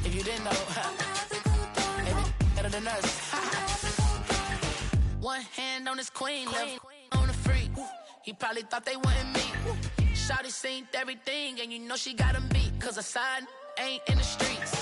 If you didn't know, maybe better than us. One hand on his queen, left on the freak. He probably thought they wanted me. Shawty seen everything, and you know she got him beat. Cause her side ain't in the streets.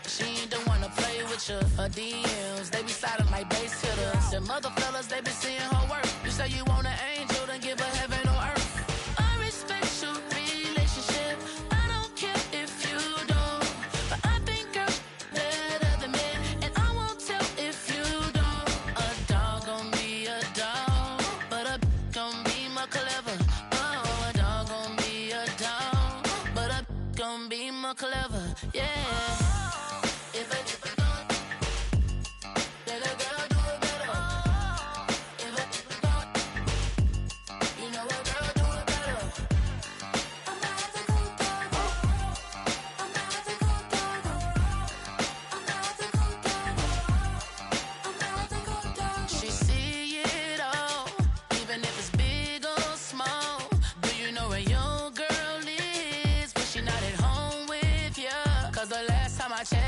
She ain't the one to play with you. Her DMs, they be sliding like base hitters. The mother fellas, they be seeing her work. You say you want an angel, then give her heaven on earth. I respect your relationship. I don't care if you don't. But I think girls better than men. And I won't tell if you don't. A dog gon' be a dog, but a gon' be more clever. Oh, a dog gon' be a dog, but a gon' be more clever. Yeah.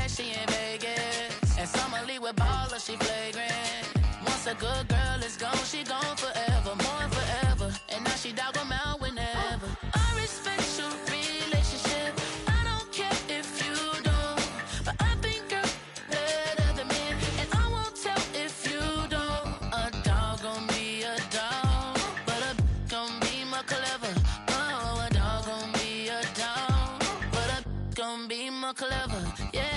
She in Vegas, and Summer Lee with baller, she flagrant. Once a good girl is gone, she gone forever, more forever. And now she dog 'em out whenever. I respect your relationship. I don't care if you don't, but I think girls better than men. And I won't tell if you don't. A dog gon' be a dog, but a gon' be more clever. Oh, a dog gon' be a dog, but a gon' be more clever. Yeah.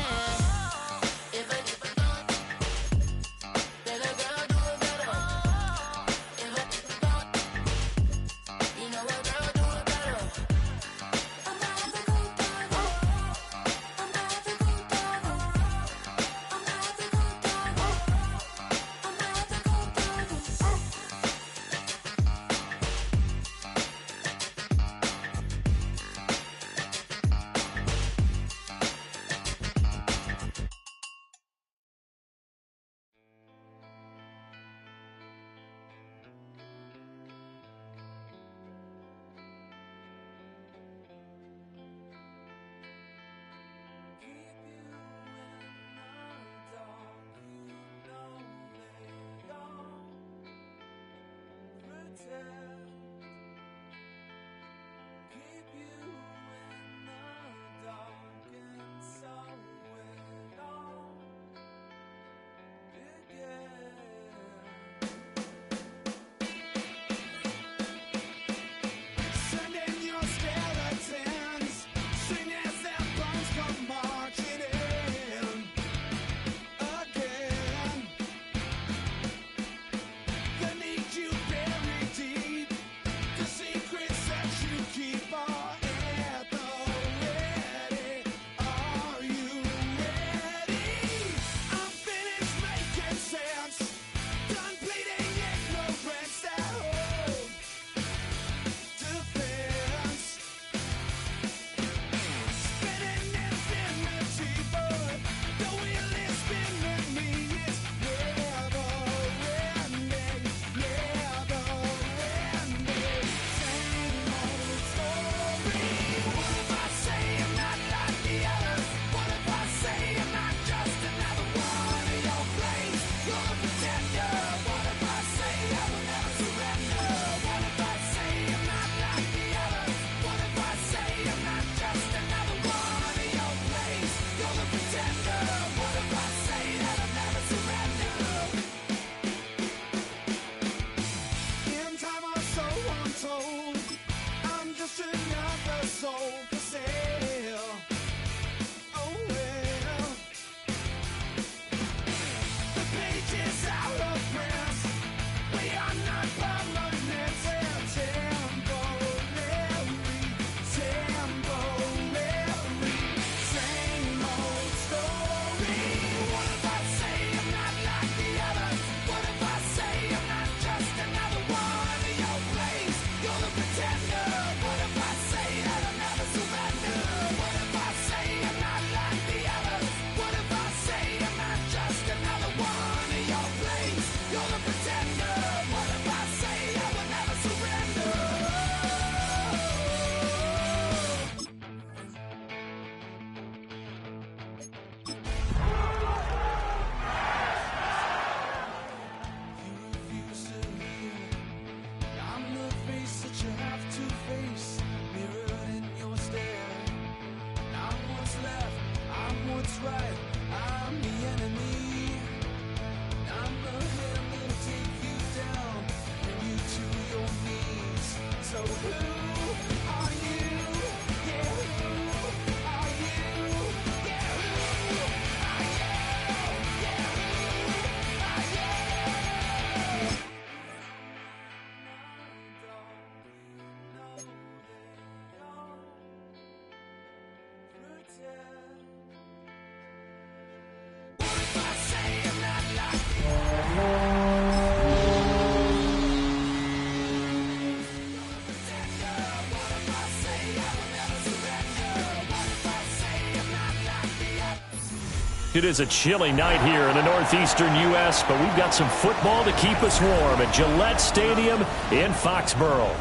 It is a chilly night here in the northeastern U.S., but we've got some football to keep us warm at Gillette Stadium in Foxborough.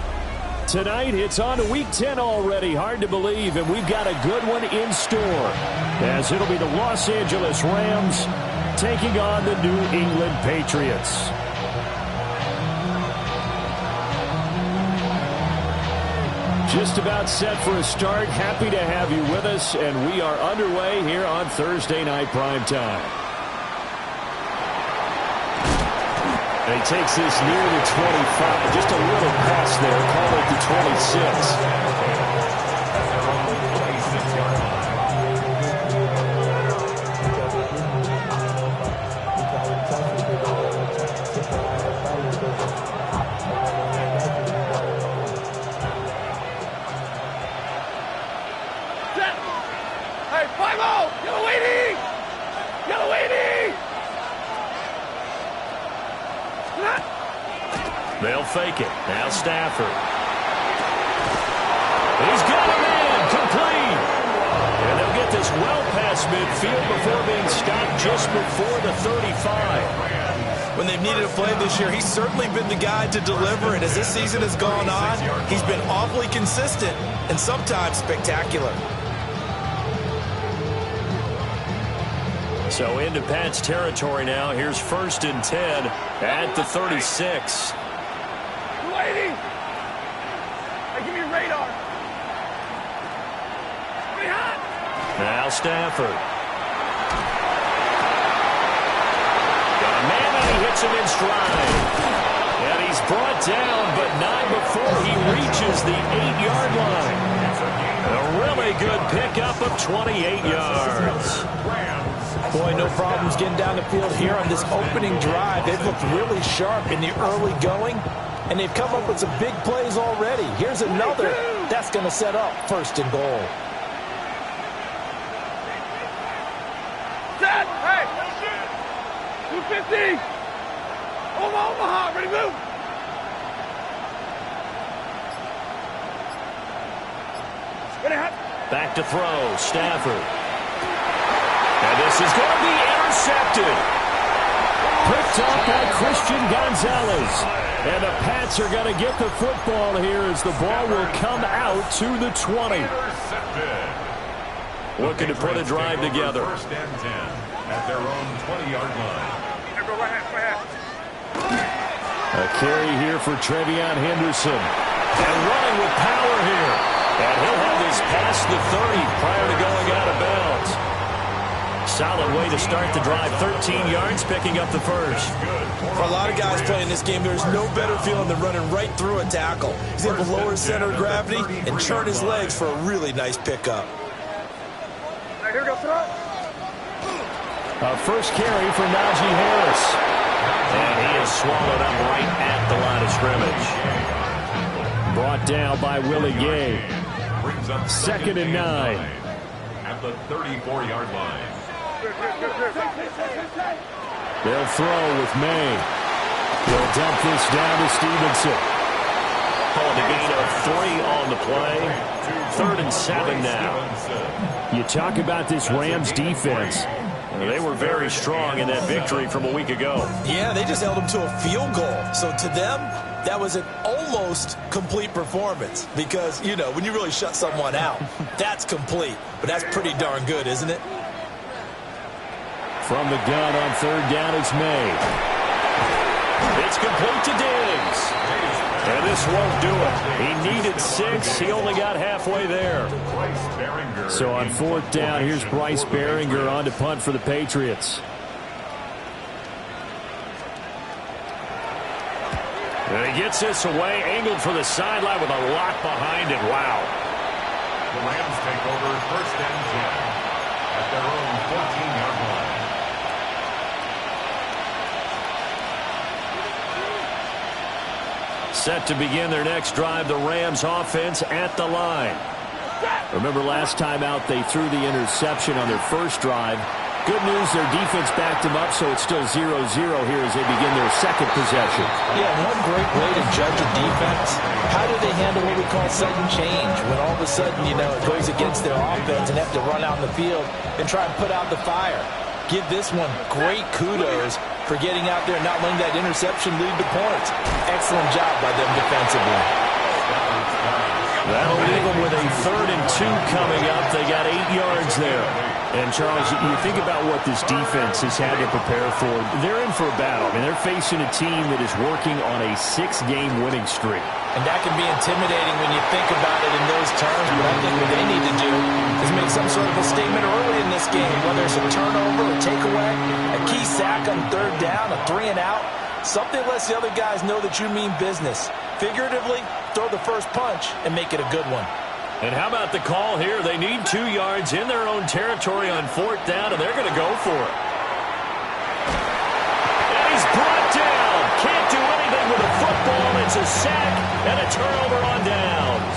Tonight, it's on to Week 10 already. Hard to believe, and we've got a good one in store, as it'll be the Los Angeles Rams taking on the New England Patriots. Just about set for a start. Happy to have you with us, and we are underway here on Thursday Night Prime Time. And he takes this near the 25. Just a little pass there. Call it the 26. They'll fake it. Now Stafford. He's got him in. Complete. And they'll get this well past midfield before being stopped just before the 35. When they've needed a play this year, he's certainly been the guy to deliver. And as this season has gone on, he's been awfully consistent and sometimes spectacular. So into Pat's territory now. Here's 1st and 10 at the 36. Waiting! Hey, give me your radar. Pretty hot. Now Stafford. Got a man and he hits him in stride. And he's brought down, but not before he reaches the 8-yard line. A really good pickup of 28 yards. Boy, no problems getting down the field here on this opening drive. They've looked really sharp in the early going, and they've come up with some big plays already. Here's another that's going to set up 1st and goal. Set! Hey! 250! Omaha, ready to move! Ready, hot! Back to throw, Stafford. And this is going to be intercepted. Picked up by Christian Gonzalez. And the Pats are going to get the football here as the ball will come out to the 20. Looking to put a drive together. 1st and 10 at their own 20-yard line. A carry here for Trevion Henderson. And running with power here. And he'll have this past the 30 prior to going out of bounds. Solid way to start the drive. 13 yards, picking up the first. For a lot of guys playing this game, there's no better feeling than running right through a tackle. He's able to lower his center of gravity and turn his legs for a really nice pickup. Here we go, throw. A first carry for Najee Harris. And he is swallowed up right at the line of scrimmage. Brought down by Willie Gay. 2nd and 9. At the 34-yard line. They'll throw with May. They'll dump this down to Stevenson. Called a gain of 3 on the play. 3rd and 7 now. You talk about this Rams defense. They were very strong in that victory from a week ago. Yeah, they just held them to a field goal. So to them, that was an almost complete performance. Because, you know, when you really shut someone out, that's complete. But that's pretty darn good, isn't it? From the gun on 3rd down, it's May. It's complete to Diggs. And this won't do it. He needed 6. He only got halfway there. So on 4th down, here's Bryce Behringer on to punt for the Patriots. And he gets this away, angled for the sideline with a lock behind it. Wow. The Rams take over 1st and 10 at their own 14-yard line. Set to begin their next drive, the Rams offense at the line. Remember last time out they threw the interception on their first drive. Good news, their defense backed them up, so it's still 0-0 here as they begin their second possession. Yeah, one great way to judge a defense. How do they handle what we call sudden change? When all of a sudden, you know, it goes against their offense and have to run out in the field and try and put out the fire. give this one great kudos for getting out there and not letting that interception lead to points. Excellent job by them defensively. That'll leave them with a 3rd and 2 coming up. They got 8 yards there. And, Charles, you think about what this defense has had to prepare for. They're in for a battle. I mean, they're facing a team that is working on a 6-game winning streak. And that can be intimidating when you think about it in those terms. But I think what they need to do is make some sort of a statement early in this game, whether it's a turnover, a takeaway, a key sack on 3rd down, a 3-and-out. Something lets the other guys know that you mean business. Figuratively, throw the first punch and make it a good one. And how about the call here? They need 2 yards in their own territory on 4th down, and they're going to go for it. And he's brought down. Can't do anything with a football. It's a sack and a turnover on downs.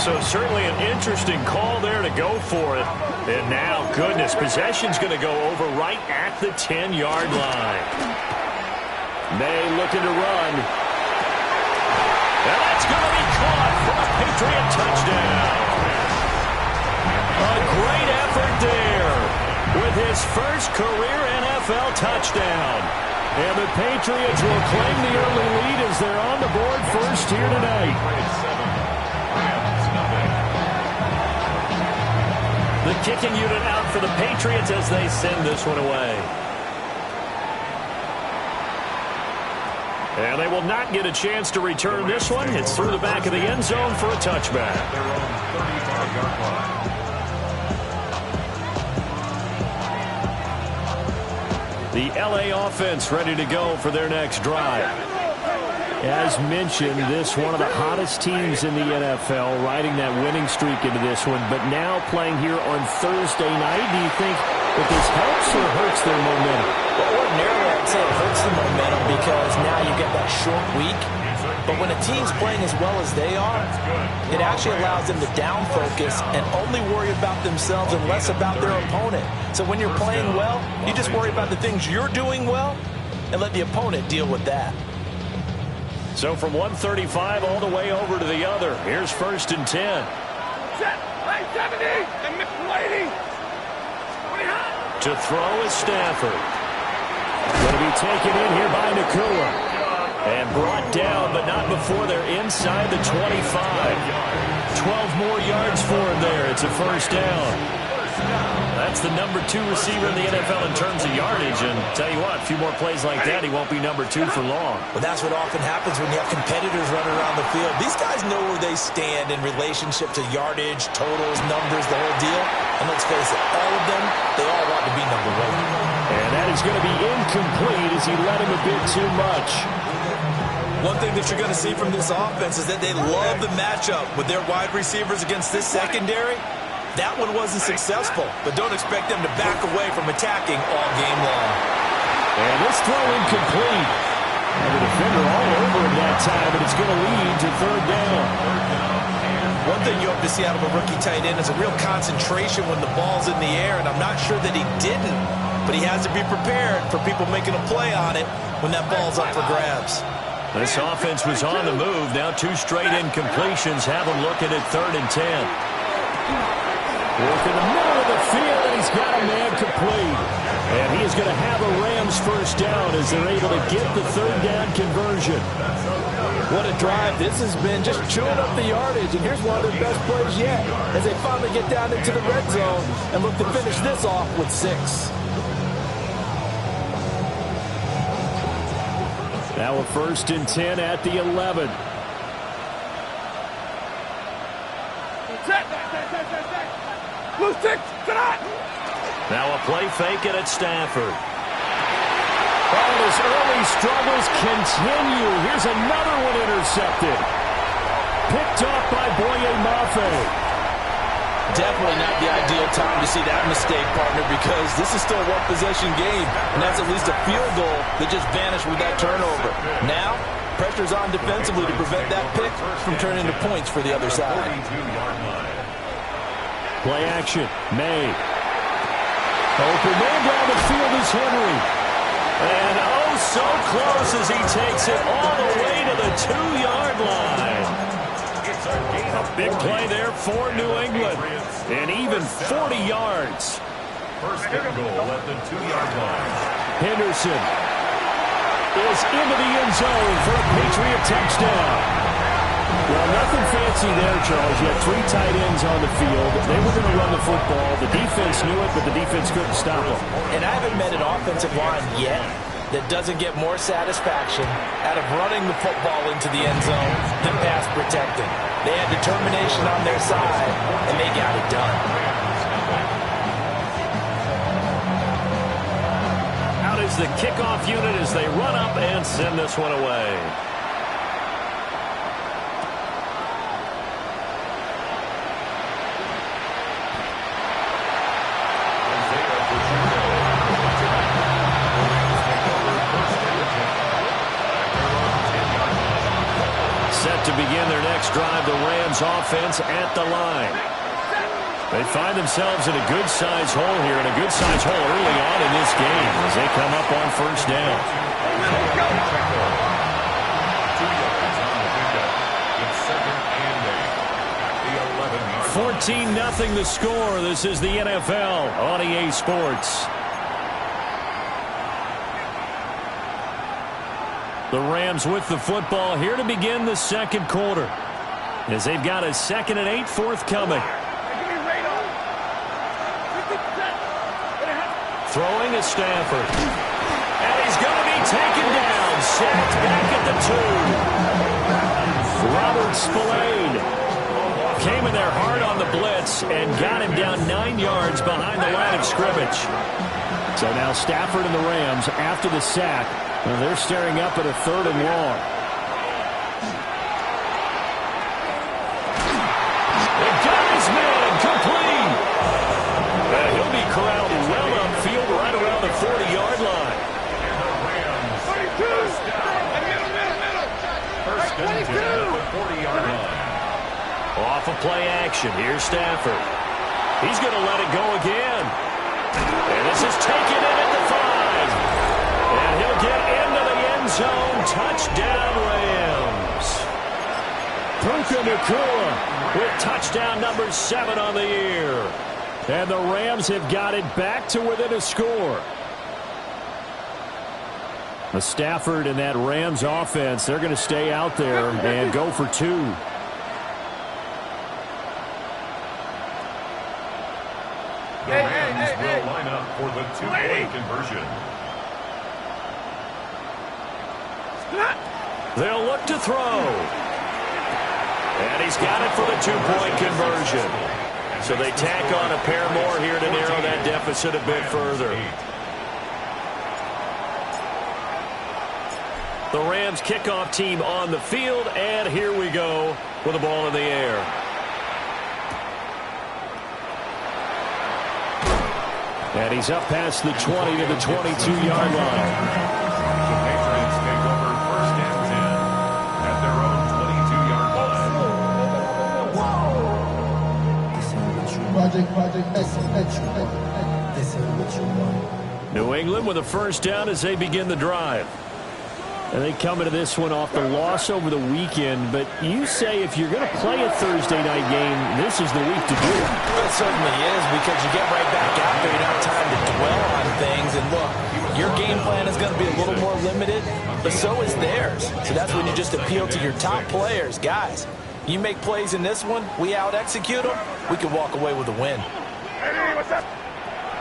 So certainly an interesting call there to go for it. And now, goodness, possession's going to go over right at the 10-yard line. May looking to run. And that's going to be caught for a Patriot touchdown. A great effort there with his first career NFL touchdown. And the Patriots will claim the early lead as they're on the board first here tonight. The kicking unit out for the Patriots as they send this one away. And they will not get a chance to return this one. It's through the back of the end zone for a touchback. The LA offense ready to go for their next drive. As mentioned, this one of the hottest teams in the NFL, riding that winning streak into this one, but now playing here on Thursday night. Do you think that this helps or hurts their momentum? Well, ordinarily, I'd say it hurts the momentum because now you get that short week. But when a team's playing as well as they are, it actually allows them to down focus and only worry about themselves and less about their opponent. So when you're playing well, you just worry about the things you're doing well and let the opponent deal with that. So from 135 all the way over to the other, here's 1st and 10. Set. Line 70. And lady. To throw is Stafford. Going to be taken in here by Nakua. And brought down, but not before they're inside the 25. 12 more yards for him there. It's a 1st down. That's the number 2 receiver in the NFL in terms of yardage. And tell you what, a few more plays like that, he won't be number 2 for long. Well, that's what often happens when you have competitors running around the field. These guys know where they stand in relationship to yardage, totals, numbers, the whole deal. And let's face it, all of them, they all want to be number 1. And that is going to be incomplete as he led him a bit too much. One thing that you're going to see from this offense is that they love the matchup with their wide receivers against this secondary. That one wasn't successful, but don't expect them to back away from attacking all game long. And this throw incomplete. And the defender all over him that time, but it's going to lead to 3rd down. One thing you hope to see out of a rookie tight end is a real concentration when the ball's in the air, and I'm not sure that he didn't, but he has to be prepared for people making a play on it when that ball's up for grabs. This offense was on the move. Now 2 straight incompletions have him looking at 3rd and 10. Work in the middle of the field, and he's got a man complete. And he is going to have a Rams 1st down as they're able to get the 3rd down conversion. What a drive this has been, just chewing up the yardage. And here's one of their best plays yet as they finally get down into the red zone and look to finish this off with 6. Now a 1st and 10 at the 11. Blue 6. Now a play fake it at Stafford. And his early struggles continue. Here's another one intercepted. Picked off by Boye Mafe. Definitely not the ideal time to see that mistake, partner, because this is still a one-possession game, and that's at least a field goal that just vanished with that turnover. Now, pressure's on defensively to prevent that pick from turning into points for the other side. Play action. May. Open man down the field is Henry. And oh, so close as he takes it all the way to the 2-yard line. A big play there for New England. And even 40 yards. First and goal at the 2-yard line. Henderson is into the end zone for a Patriot touchdown. Well, nothing fancy there, Charles. You had 3 tight ends on the field. They were going to run the football. The defense knew it, but the defense couldn't stop them. And I haven't met an offensive line yet that doesn't get more satisfaction out of running the football into the end zone than pass protecting. They had determination on their side, and they got it done. Out is the kickoff unit as they run up and send this one away. Set to begin their next drive, the Rams offense at the line. They find themselves in a good-sized hole here, and a good-sized hole early on in this game as they come up on first down. 14-0 the score. This is the NFL on EA Sports. The Rams with the football here to begin the second quarter as they've got a 2nd and 8 forthcoming. Throwing is Stafford. And he's going to be taken down. Sacked back at the 2. Robert Spillane came in there hard on the blitz and got him down 9 yards behind the line of scrimmage. So now Stafford and the Rams after the sack. Well, they're staring up at a 3rd and long. They got his man complete. He'll be corralled well upfield right around the 40-yard line. First and 10 at the 40-yard line. Off of play action. Here's Stafford. He's going to let it go again. And this is taken in at the 5. And he'll get into the end zone. Touchdown, Rams. Puka Nacua with touchdown number 7 on the year. And the Rams have got it back to within a score. The Stafford and that Rams offense, they're going to stay out there and go for 2. The Rams will line up for the 2-point conversion. They'll look to throw. And he's got it for the 2-point conversion. So they tack on a pair more here to narrow that deficit a bit further. The Rams kickoff team on the field, and here we go with the ball in the air. And he's up past the 20 to the 22-yard line. New England with a first down as they begin the drive. And they come into this one off the loss over the weekend. But you say if you're going to play a Thursday night game, this is the week to do it. It certainly is, because you get right back out there. You don't have time to dwell on things. And look, your game plan is going to be a little more limited, but so is theirs. So that's when you just appeal to your top players. Guys, you make plays in this one, we out-execute them, we can walk away with a win. Hey, what's up?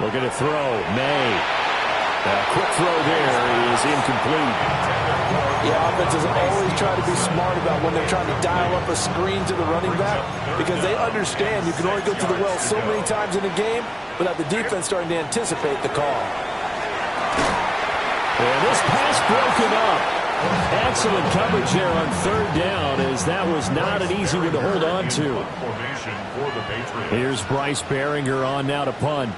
Looking to throw. May. Quick throw there is incomplete. Yeah, offenses always try to be smart about when they're trying to dial up a screen to the running back, because they understand you can only go to the well so many times in a game without the defense starting to anticipate the call. And this pass broken up. Excellent coverage there on 3rd down, as that was not an easy one to hold on to. Here's Bryce Behringer on now to punt.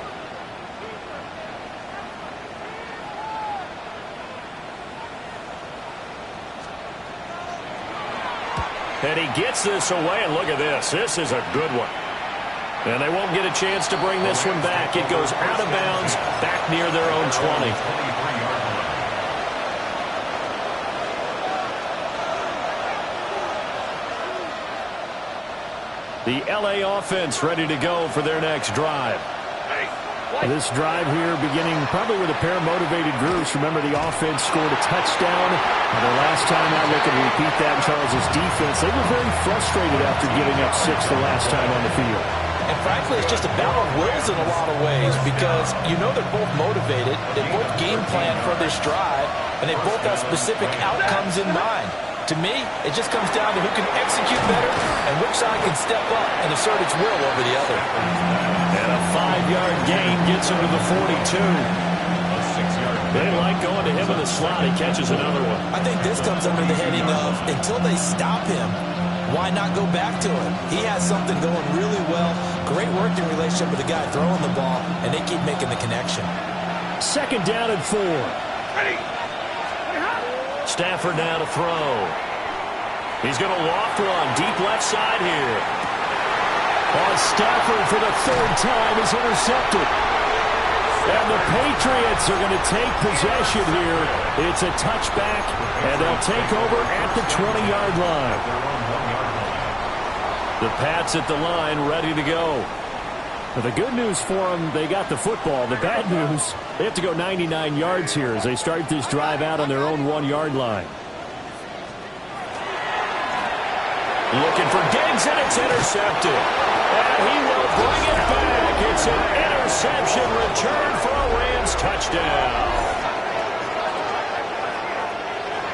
And he gets this away, and look at this. This is a good one. And they won't get a chance to bring this one back. It goes out of bounds, back near their own 20. The LA offense ready to go for their next drive. This drive here beginning probably with a pair of motivated groups. Remember, the offense scored a touchdown. And the last time out, they could repeat that in Charles' defense. They were very frustrated after giving up 6 the last time on the field. And frankly, it's just a battle of wills in a lot of ways because you know they're both motivated. They both game plan for this drive, and they both have specific outcomes in mind. To me, it just comes down to who can execute better and which side can step up and assert its will over the other. And a 5-yard gain gets him to the 42. They like going to him in the slot. He catches another one. I think this comes under the heading of until they stop him, why not go back to him? He has something going really well. Great working relationship with the guy throwing the ball, and they keep making the connection. 2nd down and 4. Ready. Stafford now to throw. He's going to loft one deep left side here. Stafford for the 3rd time is intercepted. And the Patriots are going to take possession here. It's a touchback, and they'll take over at the 20-yard line. The Pats at the line ready to go. Well, the good news for them, they got the football. The bad news, they have to go 99 yards here as they start this drive out on their own 1-yard line. Looking for Diggs, and it's intercepted. And he will bring it back. It's an interception return for a Rams touchdown.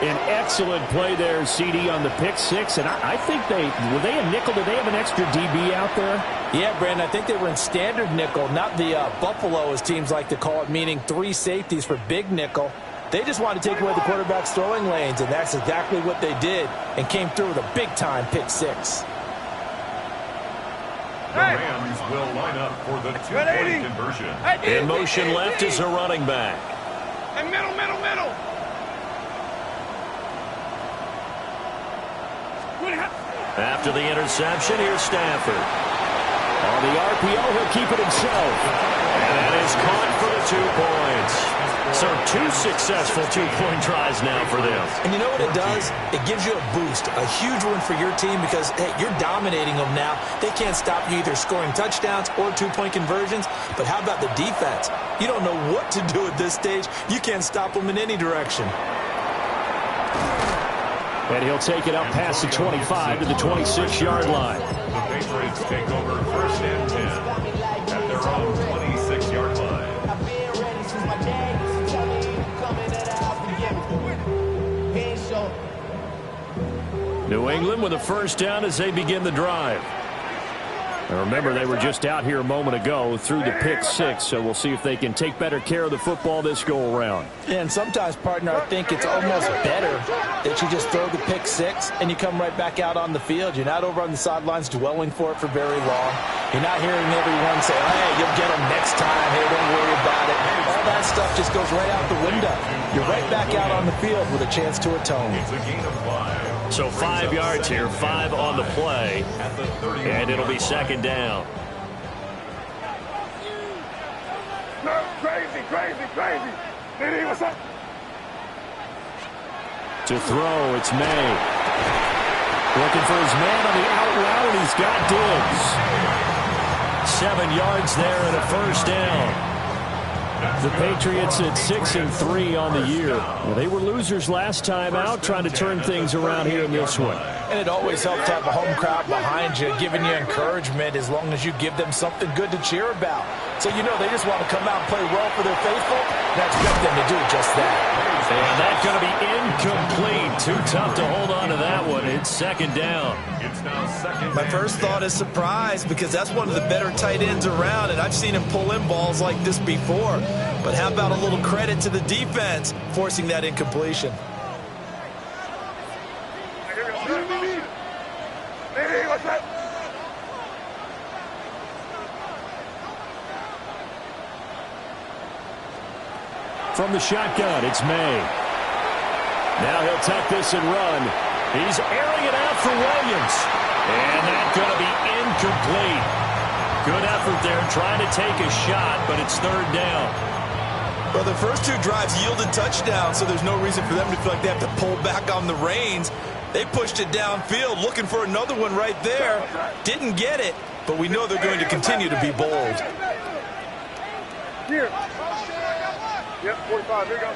An excellent play there, CD, on the pick 6. And I think were they a nickel? Did they have an extra DB out there? Yeah, Brandon, I think they were in standard nickel, not the Buffalo, as teams like to call it, meaning 3 safeties for big nickel. They just wanted to take away the quarterback's throwing lanes, and that's exactly what they did and came through with a big-time pick 6. The Rams will line up for the 2-point conversion. In motion left is a running back. And middle. After the interception, here's Stafford. On the RPO, he'll keep it himself. And that is caught for the 2 points. So 2 successful 2-point tries now for them. And you know what it does? It gives you a boost, a huge one for your team because, hey, you're dominating them now. They can't stop you either scoring touchdowns or 2-point conversions. But how about the defense? You don't know what to do at this stage. You can't stop them in any direction. And he'll take it up past the 25 to the 26-yard line. The Patriots take over 1st and 10 at their own 26-yard line. New England with a 1st down as they begin the drive. Now remember, they were just out here a moment ago through the pick 6, so we'll see if they can take better care of the football this go-around. Yeah, and sometimes, partner, I think it's almost better that you just throw the pick 6 and you come right back out on the field. You're not over on the sidelines dwelling for it for very long. You're not hearing everyone say, hey, you'll get them next time. Hey, don't worry about it. All that stuff just goes right out the window. You're right back out on the field with a chance to atone. It's a gain of 5. So 5 yards here, 5 on the play, and it'll be 2nd down. No, crazy. Diddy, what's up? To throw, it's May. Looking for his man on the out route, and he's got Diggs. 7 yards there and a 1st down. The Patriots at 6-3 on the year. Well, they were losers last time out, trying to turn things around here in this one. And it always helps to have a home crowd behind you, giving you encouragement as long as you give them something good to cheer about. So you know they just want to come out and play well for their faithful, and I expect them to do just that. And that's going to be incomplete. Too tough to hold on to that one. It's 2nd down. It's now 2nd. My first thought is surprise because that's one of the better tight ends around, and I've seen him pull in balls like this before. But how about a little credit to the defense forcing that incompletion? Diddy, what's up? From the shotgun, it's May. Now he'll tuck this and run. He's airing it out for Williams. And that's going to be incomplete. Good effort there trying to take a shot, but it's 3rd down. Well, the first 2 drives yielded touchdowns, so there's no reason for them to feel like they have to pull back on the reins. They pushed it downfield, looking for another one right there. Didn't get it, but we know they're going to continue to be bold. Here. Yep, 45. Here you go.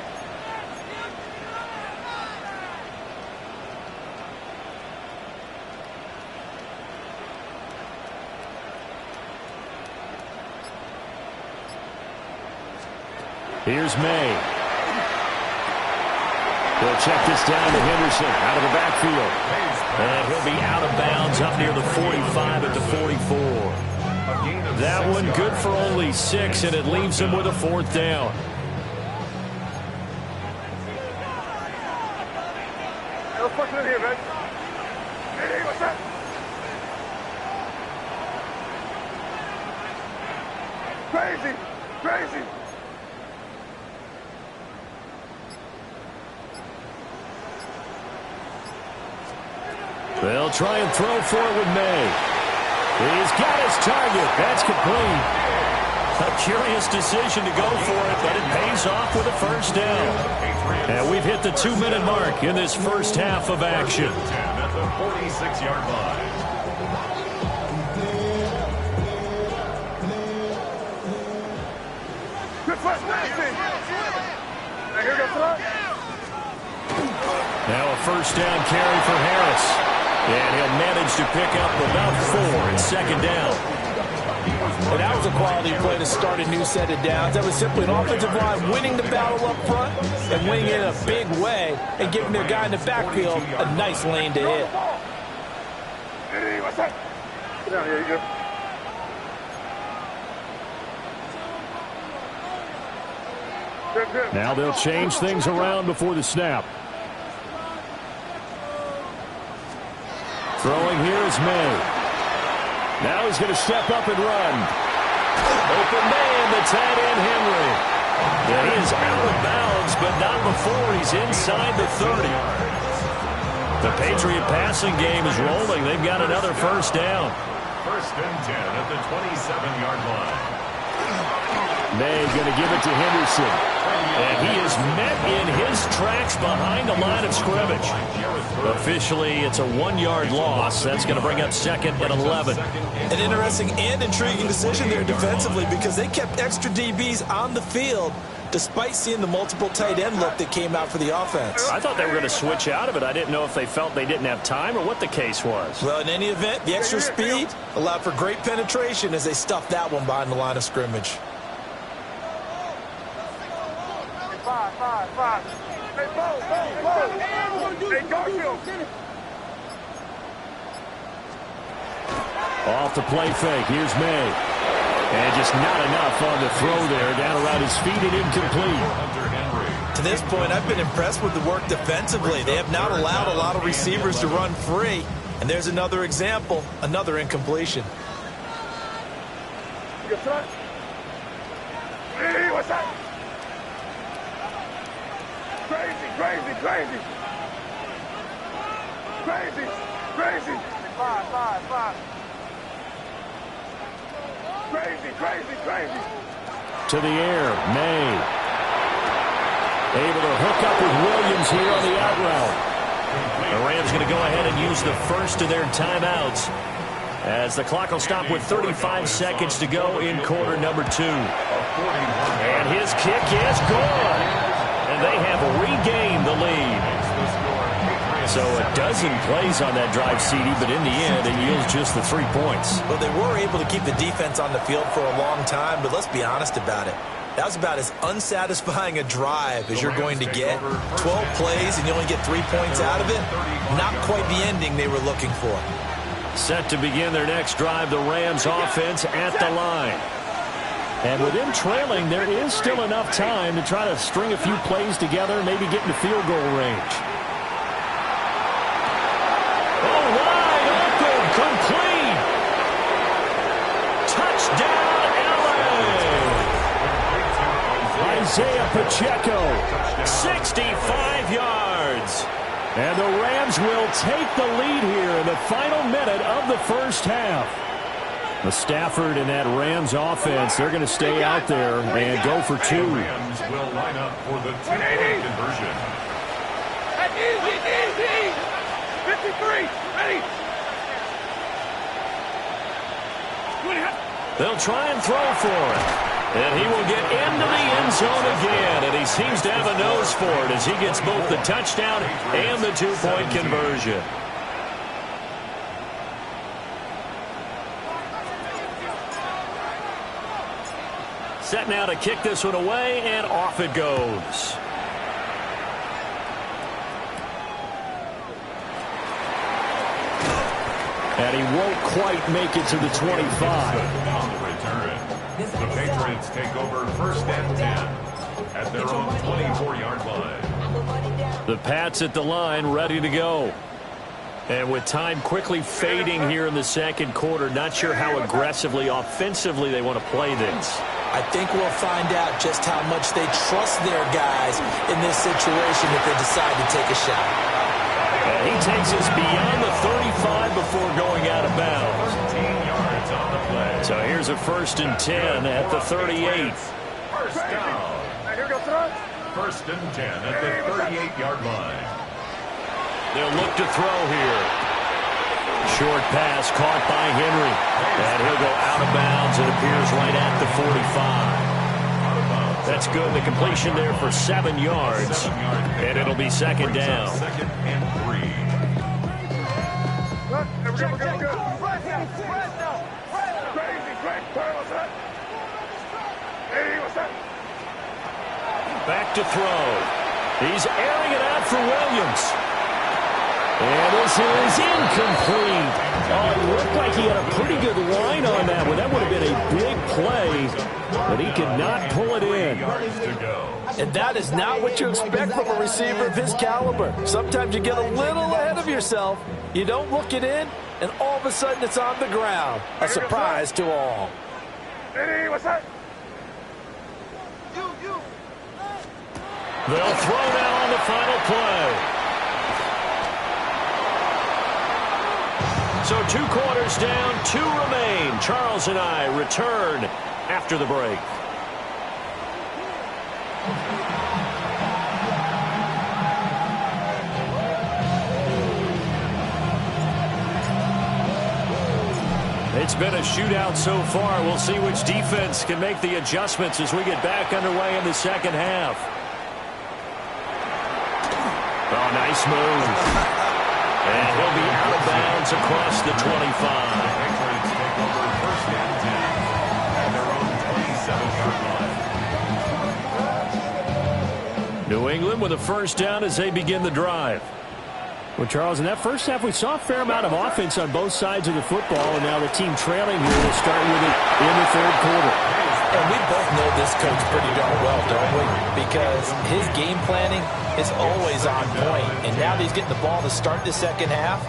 Here's May. They'll check this down to Henderson out of the backfield. And he'll be out of bounds up near the 45 at the 44. That one good for only 6, and it leaves him with a 4th down. Hey, let's push it in here, man. Hey, what's that? Crazy! Crazy! They'll try and throw for it with May. He's got his target. That's complete. A curious decision to go for it, but it pays off with a 1st down. And we've hit the 2-minute mark in this first half of action. 10 at the 46-yard line. Good flash, nasty! Hey, here goes the Now a 1st down carry for Harris. And he'll manage to pick up about 4 and 2nd down. And that was a quality play to start a new set of downs. That was simply an offensive line winning the battle up front and winning it in a big way and giving their guy in the backfield a nice lane to hit. Hey, what's that? Get down here, you go. Good, good. Now they'll change things around before the snap. Throwing here is May. Now he's going to step up and run. Open man, the tight end Henry. And he is out of bounds, but not before he's inside the 30. The Patriot passing game is rolling. They've got another 1st down. 1st and 10 at the 27-yard line. May going to give it to Henderson. And he is met in his tracks behind the line of scrimmage. Officially, it's a 1-yard loss. That's going to bring up 2nd and 11. An interesting and intriguing decision there defensively because they kept extra DBs on the field despite seeing the multiple tight end look that came out for the offense. I thought they were going to switch out of it. I didn't know if they felt they didn't have time or what the case was. Well, in any event, the extra speed allowed for great penetration as they stuffed that one behind the line of scrimmage. 5. Hey, Bo. Hey, Garfield. Off the play fake. Here's May. And just not enough on the throw there. Down around his feet and incomplete. To this point, I've been impressed with the work defensively. They have not allowed a lot of receivers to run free. And there's another example, another incompletion. Hey, what's that? Crazy. Five. Crazy. To the air, May. Able to hook up with Williams here on the out route. The Rams going to go ahead and use the first of their timeouts as the clock will stop with 35 seconds to go in quarter number 2. And his kick is good. And they have regained the lead. So a dozen plays on that drive, CD, but in the end, it yields just the 3 points. Well, they were able to keep the defense on the field for a long time, but let's be honest about it. That was about as unsatisfying a drive as you're going to get. 12 plays and you only get 3 points out of it. Not quite the ending they were looking for. Set to begin their next drive, the Rams offense at the line. And with them trailing, there is still enough time to try to string a few plays together and maybe get into field goal range. Oh, wide open, complete. Touchdown, LA. Isaiah Pacheco, 65 yards. And the Rams will take the lead here in the final minute of the first half. The Stafford and that Rams offense, they're going to stay out there and go for 2. Rams will line up for the 2-point conversion. Easy. 53. Ready. They'll try and throw for it. And he will get into the end zone again, and he seems to have a nose for it as he gets both the touchdown and the two-point conversion. Set now to kick this one away, and off it goes. And he won't quite make it to the 25. On the return, the Patriots take over first and 10 at their own 24-yard line. The Pats at the line, ready to go. And with time quickly fading here in the second quarter, not sure how aggressively, offensively they want to play this. I think we'll find out just how much they trust their guys in this situation if they decide to take a shot. And he takes us beyond the 35 before going out of bounds. 13 yards on the play. So here's a 1st and 10 at the 38. First down. First and 10 at the 38-yard line. They'll look to throw here. Short pass caught by Henry. And he'll go out of bounds. It appears right at the 45. That's good. The completion there for 7 yards. And it'll be second down. Second and 3. Back to throw. He's airing it out for Williams. And this is incomplete. Oh, it looked like he had a pretty good line on that one. That would have been a big play, but he could not pull it in. And that is not what you expect from a receiver of his caliber. Sometimes you get a little ahead of yourself. You don't look it in, and all of a sudden it's on the ground. A surprise to all. They'll throw now on the final play. So 2 quarters down, 2 remain. Charles and I return after the break. It's been a shootout so far. We'll see which defense can make the adjustments as we get back underway in the second half. Oh, nice move. And he'll be out of bounds across the 25. Patriots take over first and 10 at their own 27-yard line. New England with a first down as they begin the drive. Well, Charles, in that first half, we saw a fair amount of offense on both sides of the football, and now the team trailing here will start with it in the third quarter. And we both know this coach pretty darn well, don't we? Because his game planning is always on point. And now that he's getting the ball to start the second half,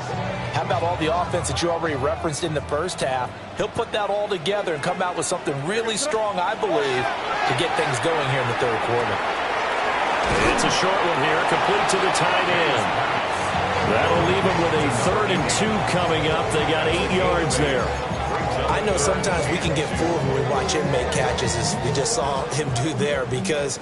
how about all the offense that you already referenced in the first half? He'll put that all together and come out with something really strong, I believe, to get things going here in the third quarter. It's a short one here, complete to the tight end. That'll leave them with a 3rd and 2 coming up. They got 8 yards there. I know sometimes we can get fooled when we watch him make catches, as we just saw him do there, because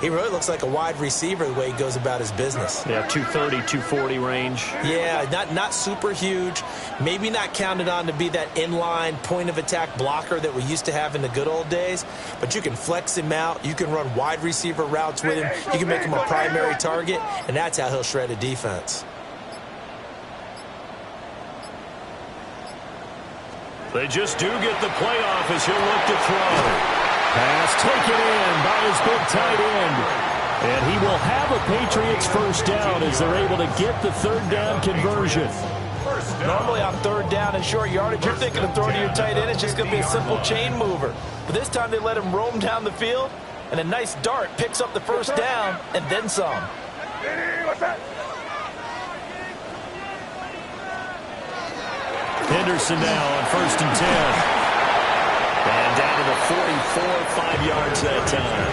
he really looks like a wide receiver the way he goes about his business. Yeah, 230, 240 range. Yeah, not super huge. Maybe not counted on to be that inline point-of-attack blocker that we used to have in the good old days, but you can flex him out. You can run wide receiver routes with him. You can make him a primary target, and that's how he'll shred a defense. They just do get the playoff as he'll look to throw. Pass taken in by his big tight end. And he will have a Patriots first down as they're able to get the 3rd down conversion. Normally on 3rd down and short yardage, you're thinking of throwing to your tight end. It's just going to be a simple chain mover. But this time they let him roam down the field, and a nice dart picks up the first down and then some. Henderson now on 1st and 10. And down to the 44, 5 yards that time.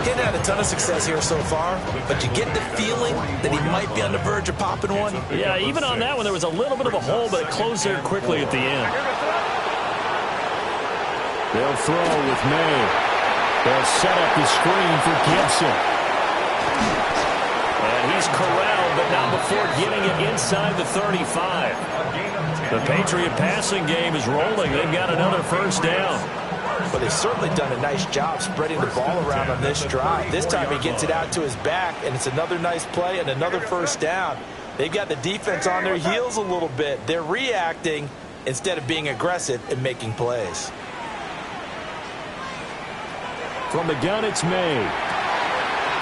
He hadn't had a ton of success here so far, but you get the feeling that he might be on the verge of popping one. Yeah, even on that one, there was a little bit of a hole, but it closed there quickly at the end. They'll throw with May. They'll set up the screen for Gibson. And he's corralled, but not before getting it inside the 35. The Patriot passing game is rolling. They've got another first down. but they've certainly done a nice job spreading the ball around on this drive. This time he gets it out to his back, and it's another nice play and another first down. They've got the defense on their heels a little bit. They're reacting instead of being aggressive and making plays. From the gun, it's May.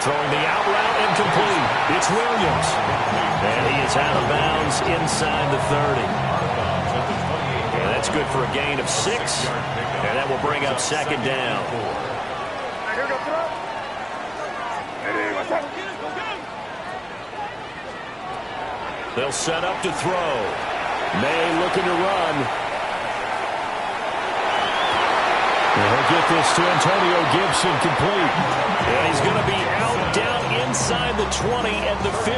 Throwing the out route incomplete. It's Williams. And he is out of bounds inside the 30. And that's good for a gain of 6. And that will bring up second down. They'll set up to throw. May looking to run. And he'll get this to Antonio Gibson complete. And he's going to be out down inside the 20 and the 15.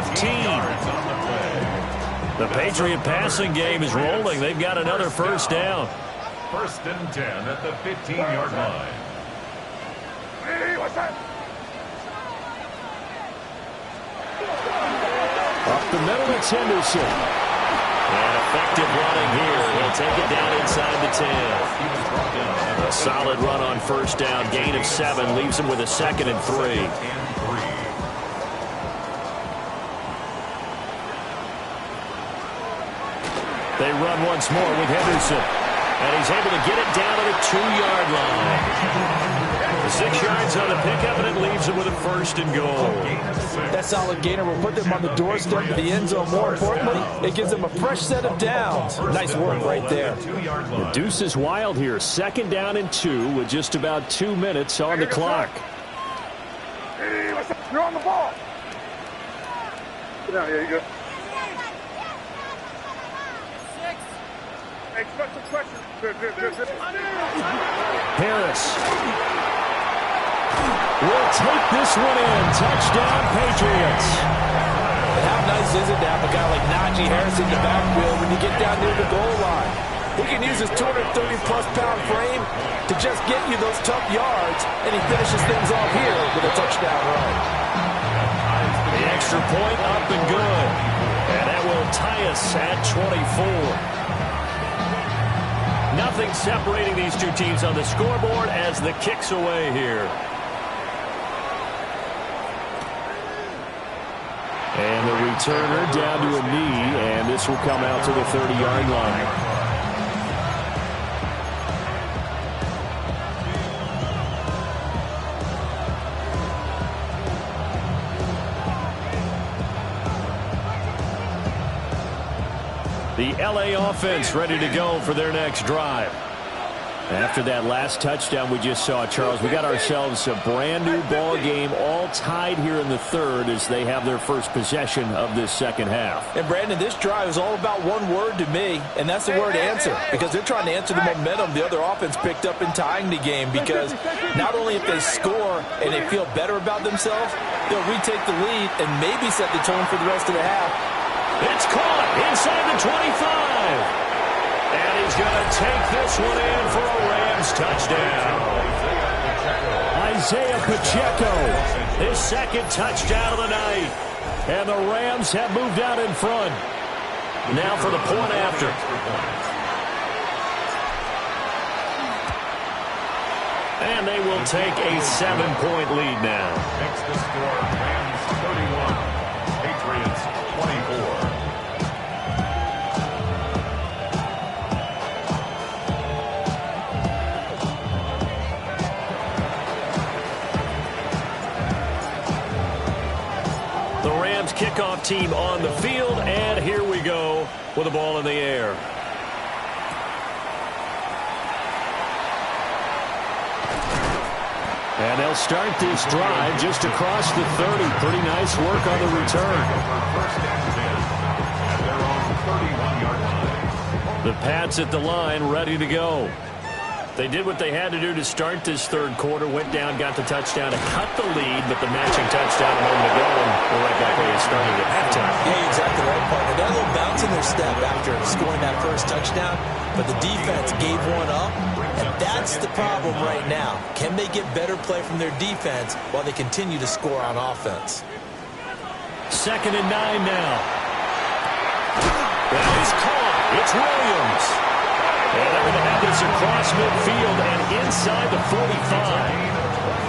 The Patriot passing game is rolling. They've got another first down. First and 10 at the 15-yard line. Up the middle, it's Henderson. And effective running here. He'll take it down inside the 10. A solid run on first down. Gain of 7 leaves him with a 2nd and 3. They run once more with Henderson. And he's able to get it down to the 2-yard line. 6 yards on the pickup, and it leaves him with a 1st and goal. That solid gainer will put them on the doorstep of the end zone. More importantly, it gives them a fresh set of downs. Nice work right there. The deuce is wild here. 2nd down and 2 with just about 2 minutes on the clock. You're on the ball. Get out here, you go. Hey, special question. Harris will take this one in. Touchdown, Patriots. And how nice is it to have a guy like Najee Harris in the backfield when you get down near the goal line? He can use his 230-plus pound frame to just get you those tough yards, and he finishes things off here with a touchdown run. The extra point up and good. And that will tie us at 24. Nothing separating these two teams on the scoreboard as the kick's away here. And the returner down to a knee, and this will come out to the 30-yard line. The LA offense ready to go for their next drive. After that last touchdown we just saw, Charles, we got ourselves a brand new ball game, all tied here in the 3rd as they have their first possession of this 2nd half. And Brandon, this drive is all about one word to me, and that's the word answer, because they're trying to answer the momentum the other offense picked up in tying the game, because not only if they score and they feel better about themselves, they'll retake the lead and maybe set the tone for the rest of the half. It's caught inside the 25. And he's going to take this one in for a Rams touchdown. Isaiah Pacheco, his 2nd touchdown of the night. And the Rams have moved out in front. Now for the point after. And they will take a 7-point lead now. Makes the score Rams 31, Patriots 24. Kickoff team on the field, and here we go with the ball in the air. And they'll start this drive just across the 30. Pretty nice work on the return. The Pats at the line, ready to go. They did what they had to do to start this 3rd quarter, went down, got the touchdown to cut the lead, but the matching touchdown a moment ago, and we're right back where you started at halftime. Yeah, exactly right, partner. They had a little bounce in their step after scoring that first touchdown, but the defense gave one up, and that's the problem right now. Can they get better play from their defense while they continue to score on offense? 2nd and 9 now. That is caught. It's Williams. And they're going to have this across midfield and inside the 45.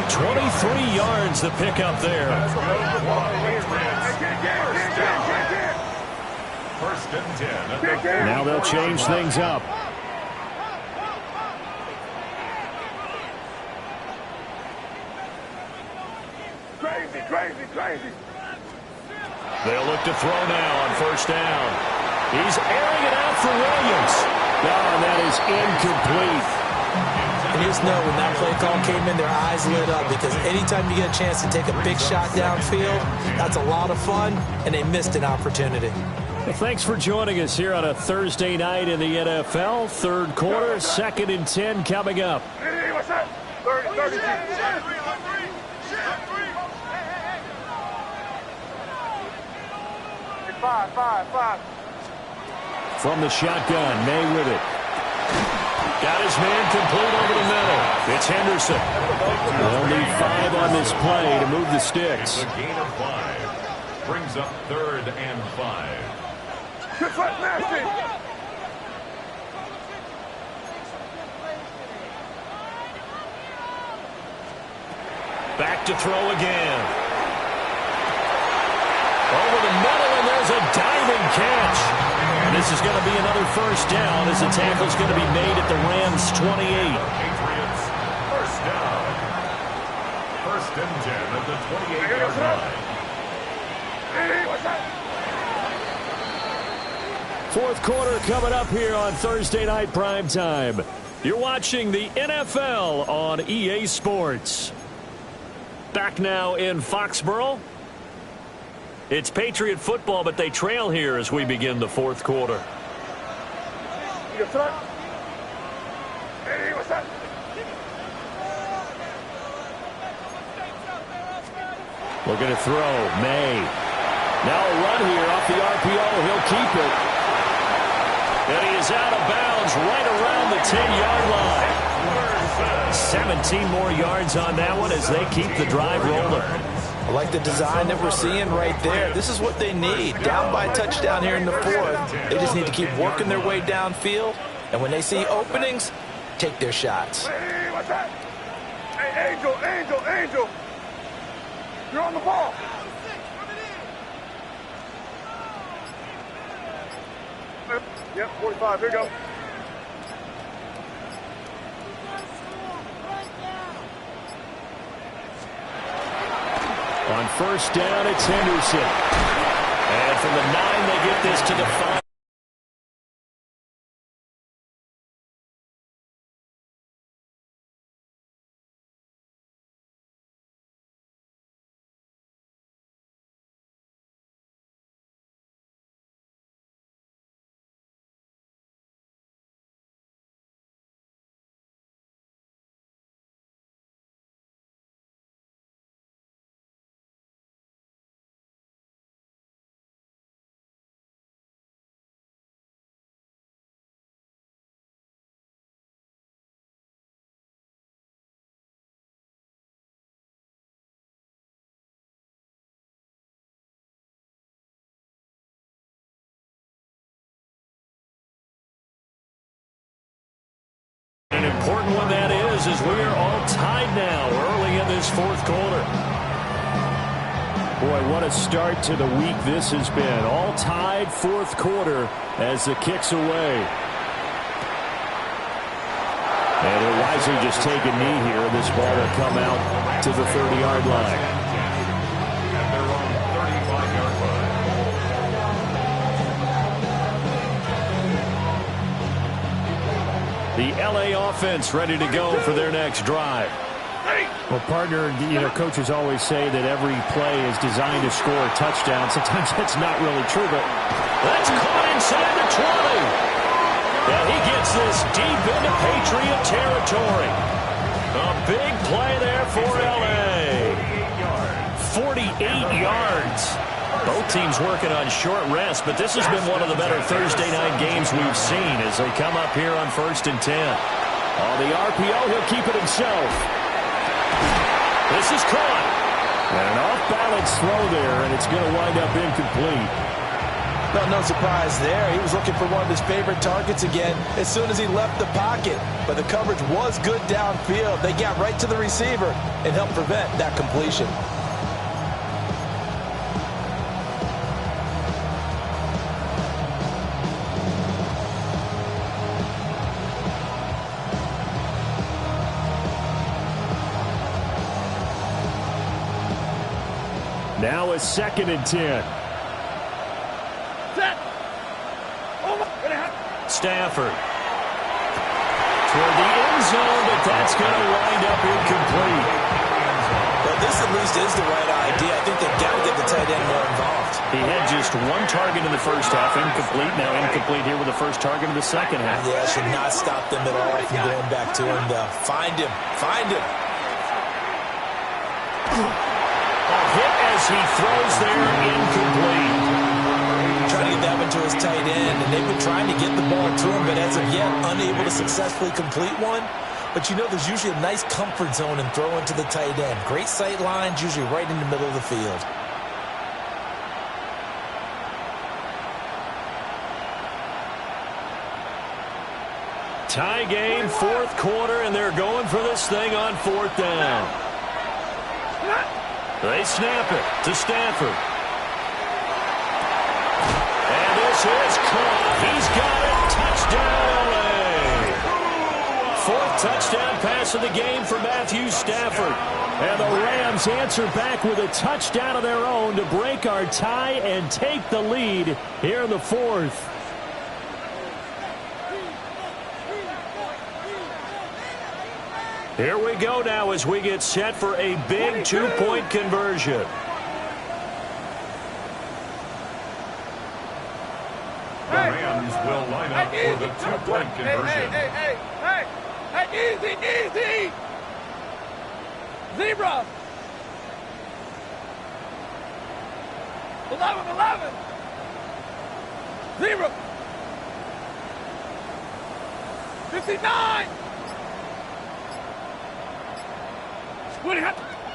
23 yards the pickup there. First and 10. Now they'll change things up. Crazy. They'll look to throw now on first down. He's airing it out for Williams. And that is incomplete. And you just know when that play call came in, their eyes lit up, because anytime you get a chance to take a big shot downfield, that's a lot of fun, and they missed an opportunity. Well, thanks for joining us here on a Thursday night in the NFL. Third quarter, 2nd and 10 coming up. Hey, what's that? 30. Five. From the shotgun, May with it. Got his man complete over the middle. It's Henderson. They'll need 5 on this play to move the sticks. A gain of 5. Brings up 3rd and 5. Good foot, nasty. Back to throw again. Over the middle, and there's a diving catch. And this is going to be another first down as the tackle's going to be made at the Rams' 28. Patriots, first down. First and 10 at the 28-yard line. Hey, what's that? Fourth quarter coming up here on Thursday Night Primetime. You're watching the NFL on EA Sports. Back now in Foxborough. It's Patriot football, but they trail here as we begin the fourth quarter. Hey, what's that? Looking to throw. May. Now a run here off the RPO. He'll keep it. And he is out of bounds right around the 10-yard line. 17 more yards on that one as they keep the drive rolling. I like the design that we're seeing right there. This is what they need. Down by a touchdown here in the fourth. They just need to keep working their way downfield. And when they see openings, take their shots. Hey, what's that? Hey, Angel. You're on the ball. Yep, 45. Here you go. On first down, it's Henderson. And from the 9, they get this to the 5. An important one that is as we are all tied now early in this fourth quarter. Boy, what a start to the week this has been. All tied fourth quarter as the kick's away. And he'll wisely just take a knee here. This ball will come out to the 30-yard line. And they're on 35-yard line. The L.A. offense ready to go for their next drive. Well, partner, coaches always say that every play is designed to score a touchdown. Sometimes that's not really true, but that's caught inside the 20. And he gets this deep into Patriot territory. A big play there for L.A. 48 yards. Both teams working on short rest, but this has been one of the better Thursday night games we've seen as they come up here on first and 10. On the RPO, he'll keep it himself. This is caught. And an off-balance throw there, and it's going to wind up incomplete. Well, no surprise there. He was looking for one of his favorite targets again as soon as he left the pocket. But the coverage was good downfield. They got right to the receiver and helped prevent that completion. Now a 2nd and 10. Stafford. Toward the end zone, but that's going to wind up incomplete. Well, this at least is the right idea. I think they've got to get the tight end more involved. He had just one target in the first half, incomplete. Now incomplete here with the first target of the second half. Yeah, should not stop them at all from going back to him, though. Find him. Find him. A hit as he throws there, incomplete. Trying to get that one to his tight end, and they've been trying to get the ball to him, but as of yet, unable to successfully complete one. But you know there's usually a nice comfort zone in throwing to the tight end. Great sight lines, usually right in the middle of the field. Tie game, 4th quarter, and they're going for this thing on 4th down. They snap it to Stafford. And this is caught. He's got it. Touchdown, LA. 4th touchdown pass of the game for Matthew Stafford. And the Rams answer back with a touchdown of their own to break our tie and take the lead here in the 4th. Here we go now as we get set for a big 2-point conversion. The Rams will line up for the 2-point conversion. Hey, easy. Zebra. 11. Zebra. 59.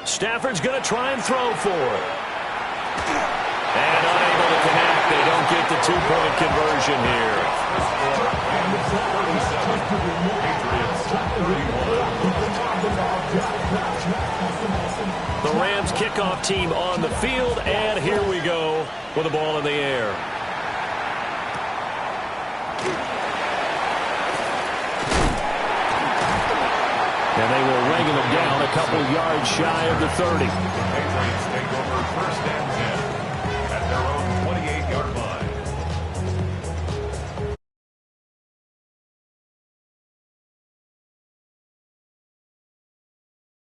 Stafford's going to try and throw for it. And unable to connect. They don't get the 2-point conversion here. The Rams kickoff team on the field, and here we go with the ball in the air. And they will wrangle him down a couple yards shy of the 30. The Patriots take over 1st and 10 at their own 28-yard line.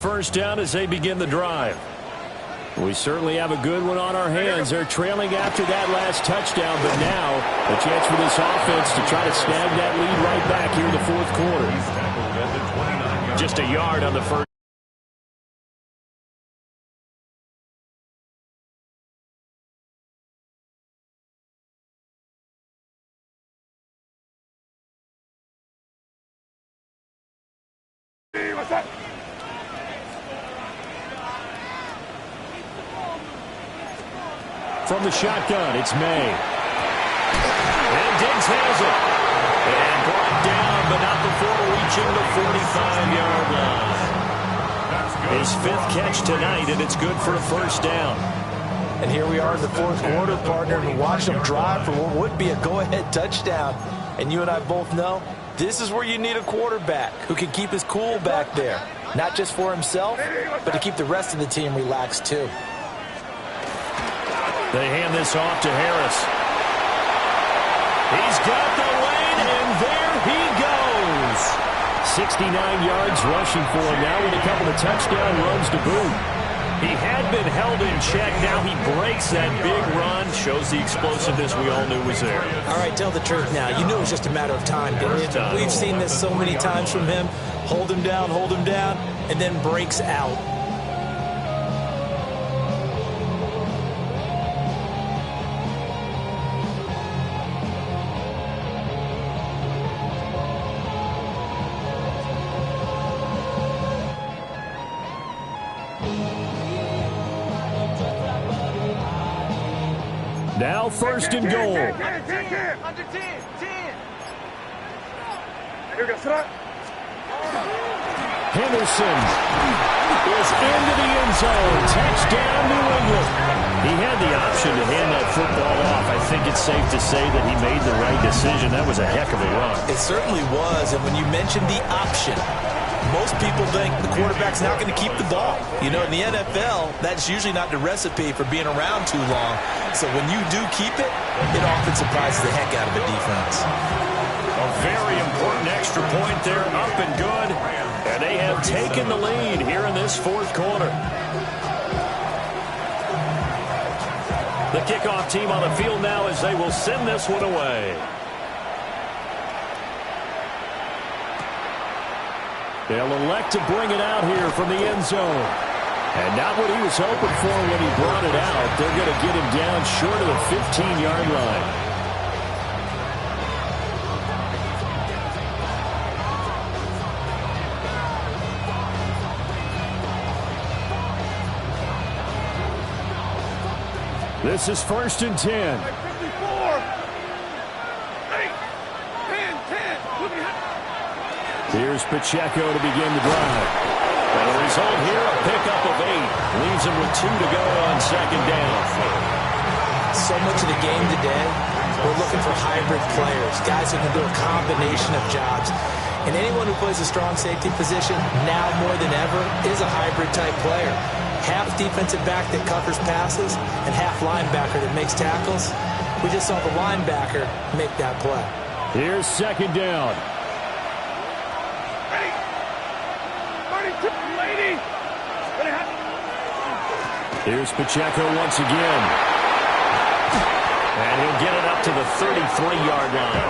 First down as they begin the drive. We certainly have a good one on our hands. They're trailing after that last touchdown, but now a chance for this offense to try to snag that lead right back here in the 4th quarter. He's tackled at the 29-yard. Just a yard on the first. What's that? From the shotgun, it's May. And Diggs has it. And brought down, but not before reaching the 45-yard line. His 5th catch tonight, and it's good for a 1st down. And here we are in the 4th quarter, partner, and watch them drive for what would be a go-ahead touchdown. And you and I both know this is where you need a quarterback who can keep his cool back there. Not just for himself, but to keep the rest of the team relaxed too. They hand this off to Harris. He's got the lane, and there he goes. 69 yards rushing for him now with a couple of touchdown runs to boot. He had been held in check. Now he breaks that big run. Shows the explosiveness we all knew was there. All right, tell the truth now. You knew it was just a matter of time, didn't you? We've seen this so many times from him. Hold him down, and then breaks out. Now Now first and goal. Under 10. Here we go, sit up. Henderson is into the end zone. Touchdown, New England. He had the option to hand that football off. I think it's safe to say that he made the right decision. That was a heck of a run. It certainly was, and when you mentioned the option, most people think the quarterback's not going to keep the ball. You know, in the NFL, that's usually not the recipe for being around too long. So when you do keep it, it often surprises the heck out of a defense. A very important extra point there, up and good. And they have taken the lead here in this fourth quarter. The kickoff team on the field now as they will send this one away. They'll elect to bring it out here from the end zone. And not what he was hoping for when he brought it out. They're going to get him down short of the 15-yard line. This is first and 10. 54. 8, 10, 10. Here's Pacheco to begin the drive. And the result here, a pickup of 8. Leaves him with 2 to go on second down. So much of the game today, we're looking for hybrid players, guys who can do a combination of jobs. And anyone who plays a strong safety position, now more than ever, is a hybrid-type player. Half defensive back that covers passes and half linebacker that makes tackles. We just saw the linebacker make that play. Here's second down. 32, lady. Here's Pacheco once again. And he'll get it up to the 33-yard line.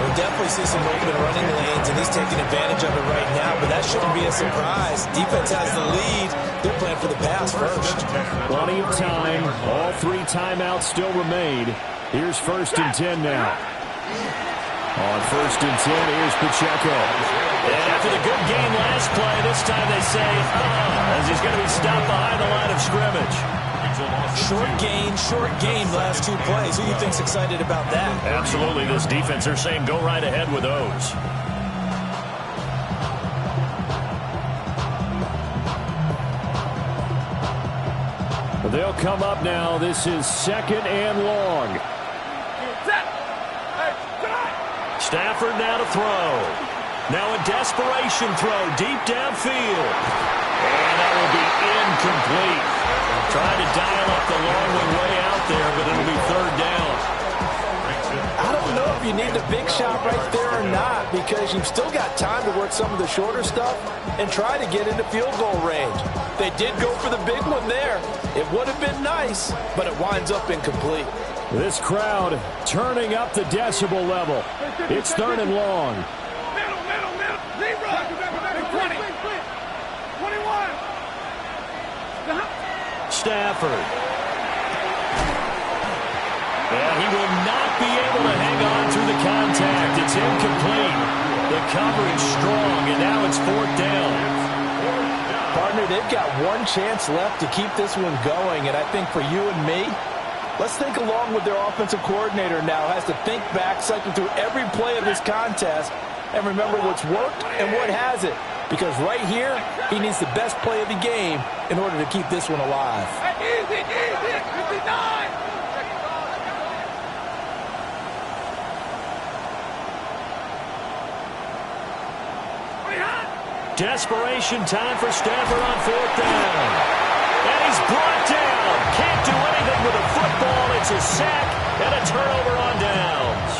We'll definitely see some open running lanes, and he's taking advantage of it right now, but that shouldn't be a surprise. Defense has the lead. They're playing for the pass first. Plenty of time. All 3 timeouts still remain. Here's first and 10 now. On first and 10, here's Pacheco. And after the good game last play, this time they say, as he's going to be stopped behind the line of scrimmage. Short gain last 2 plays. Who do you think's excited about that? Absolutely. This defense, they're saying go right ahead with those. They'll come up now. This is second and long. Stafford now to throw. Now a desperation throw deep downfield. And that will be incomplete. Trying to dial up the long way out there, but it'll be third down. I don't know if you need the big shot right there or not, because you've still got time to work some of the shorter stuff and try to get into field goal range. They did go for the big one there. It would have been nice, but it winds up incomplete. This crowd turning up the decibel level. It's third and long. Middle. 0. 20. 21. Stafford. And he will not be able to hang on through the contact. It's incomplete. The coverage strong, and now it's fourth down. Partner, they've got one chance left to keep this one going, and I think for you and me, let's think along with their offensive coordinator now. Has to think back, cycle through every play of this contest, and remember what's worked and what hasn't. Because right here, he needs the best play of the game in order to keep this one alive. Easy. 59. Desperation time for Stafford on fourth down. And he's brought down. Can't do anything with a football. It's a sack and a turnover on downs.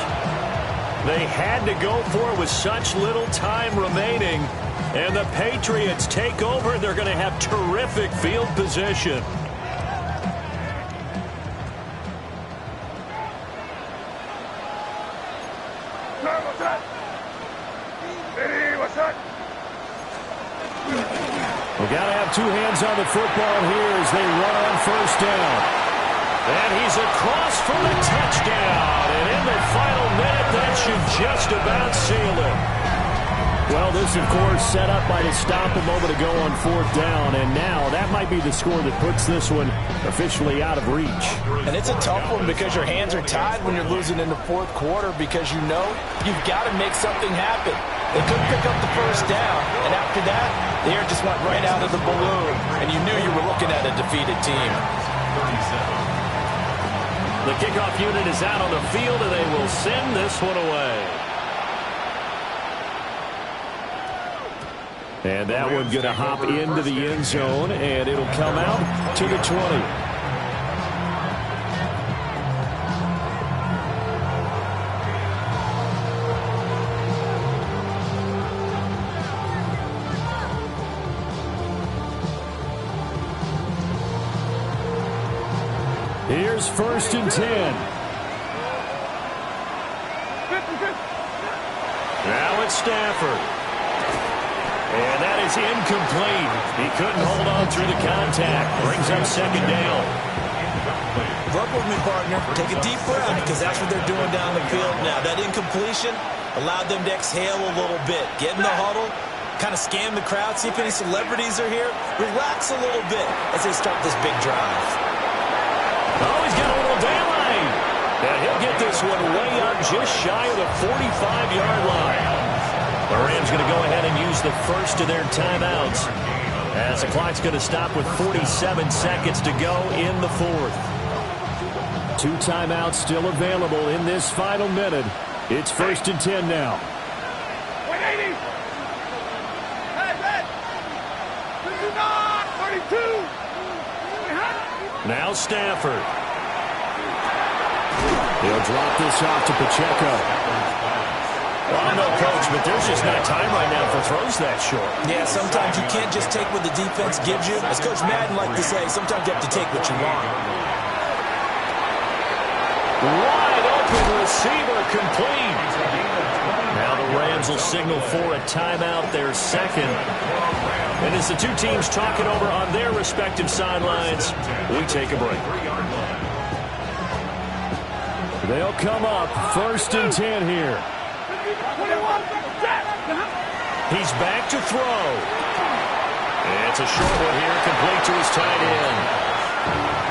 They had to go for it with such little time remaining. And the Patriots take over. They're going to have terrific field position. We've got to have 2 hands on the football here as they run on first down. And he's across for the touchdown. And in the final minute, that should just about seal it. Well, this, of course, set up by the stop a moment ago on 4th down, and now that might be the score that puts this one officially out of reach. And it's a tough one because your hands are tied when you're losing in the 4th quarter because you know you've got to make something happen. They couldn't pick up the first down, and after that, the air just went right out of the balloon, and you knew you were looking at a defeated team. The kickoff unit is out on the field, and they will send this one away. And that one going to hop into the end zone, and it'll come out to the 20. Here's 1st and 10. Now it's Stafford. And that is incomplete. He couldn't hold on through the contact. Brings up 2nd down. Work with me, partner. Take a deep breath because that's what they're doing down the field now. That incompletion allowed them to exhale a little bit. Get in the huddle, kind of scan the crowd, see if any celebrities are here. Relax a little bit as they start this big drive. Oh, he's got a little daylight. And he'll get this one way up just shy of the 45-yard line. The Rams going to go ahead and use the first of their timeouts as the clock's going to stop with 47 seconds to go in the 4th. 2 timeouts still available in this final minute. It's 1st and 10 now. 180. Hey, Red. 32. Now Stafford. He'll drop this off to Pacheco. Well, I know, Coach, but there's just not time right now for throws that short. Yeah, sometimes you can't just take what the defense gives you. As Coach Madden liked to say, sometimes you have to take what you want. Wide open receiver complete. Now the Rams will signal for a timeout, their second. And as the two teams talk it over on their respective sidelines, we take a break. They'll come up 1st and 10 here. He's back to throw. It's a short one here, complete to his tight end.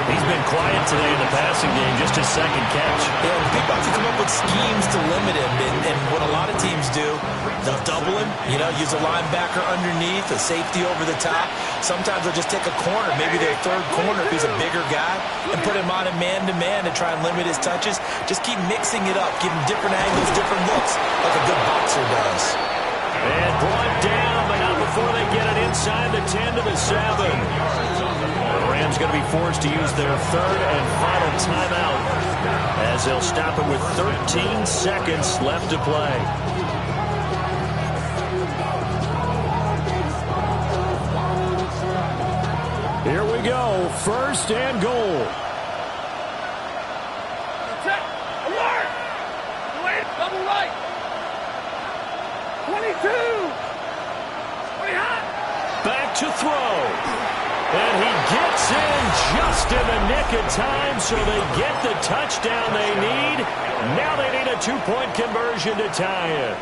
He's been quiet today in the passing game, just his 2nd catch. Yeah, people have to come up with schemes to limit him, and what a lot of teams do, they'll double him, use a linebacker underneath, a safety over the top. Sometimes they'll just take a corner, maybe their 3rd corner if he's a bigger guy, and put him on a man-to-man to try and limit his touches. Just keep mixing it up, give him different angles, different looks, like a good boxer does. And brought down, but not before they get it inside the 10 to the 7. The Rams going to be forced to use their 3rd and final timeout as they'll stop it with 13 seconds left to play. Here we go, 1st and goal. Check. Alert. Wait. Double right. 22. 20 hot. Back to throw. And he gets in just in the nick of time, so they get the touchdown they need. Now they need a 2-point conversion to tie it.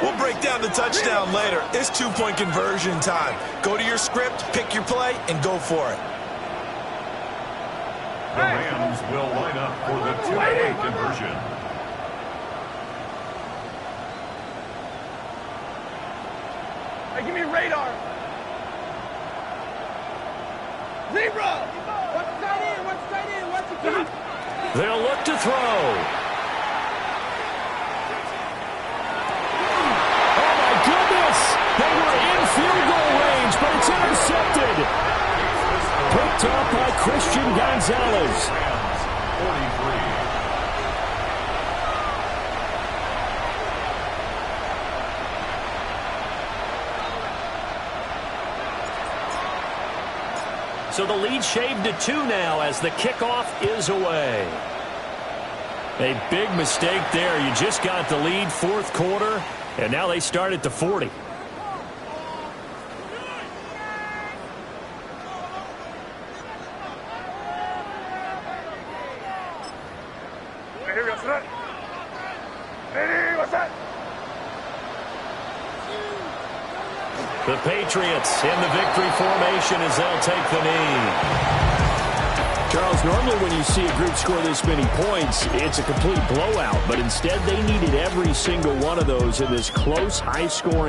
We'll break down the touchdown later. It's 2-point conversion time. Go to your script, pick your play, and go for it. The Rams will line up for the 2-point conversion. Hey, give me radar. Zebra. What's tight end? What's tight end? What's the key? They'll look to throw. Oh, my goodness. They were in field goal range, but it's intercepted. Picked up by Christian Gonzalez. 43. So the lead shaved to 2 now as the kickoff is away. A big mistake there. You just got the lead 4th quarter, and now they start at the 40. Hey, what's that? Hey, what's that? The Patriots in the victory formation as they'll take the knee. Charles, normally when you see a group score this many points, it's a complete blowout. But instead, they needed every single one of those in this close, high-scoring